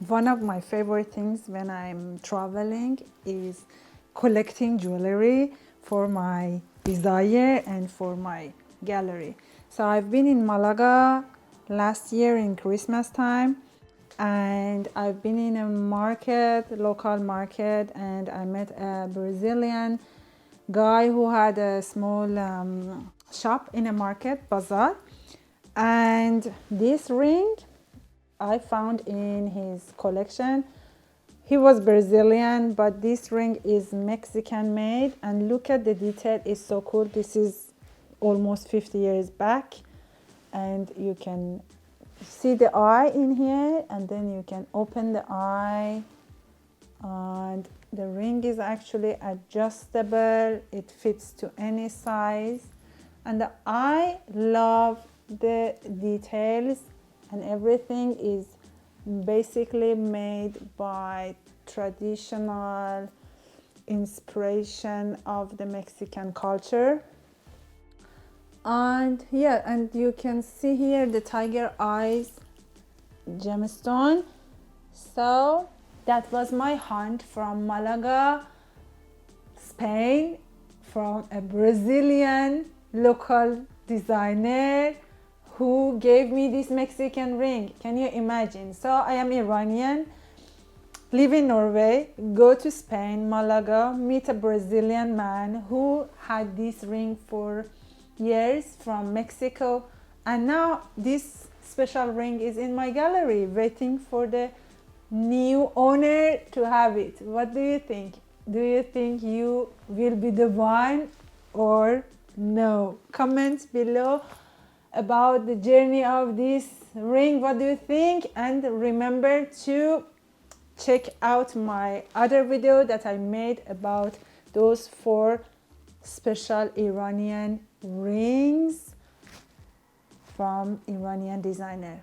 One of my favorite things when I'm traveling is collecting jewelry for my desire and for my gallery. So I've been in Malaga last year in Christmas time, and I've been in a market, local market, and I met a Brazilian guy who had a small shop in a market, bazaar, and this ring I found in his collection. He was Brazilian, but this ring is Mexican made, and look at the detail, it's so cool. This is almost 50 years back, and you can see the eye in here, and then you can open the eye, and the ring is actually adjustable. It fits to any size, and I love the details, and everything is basically made by traditional inspiration of the Mexican culture. And yeah, and you can see here the tiger eyes gemstone. So that was my hunt from Malaga, Spain, from a Brazilian local designer who gave me this Mexican ring. Can you imagine? So I am Iranian, live in Norway, go to Spain, Malaga, meet a Brazilian man who had this ring for years from Mexico, and now this special ring is in my gallery waiting for the new owner to have it. What do you think? Do you think you will be the one or no? Comment below about the journey of this ring. What do you think? And remember to check out my other video that I made about those 4 special Iranian rings from Iranian designer.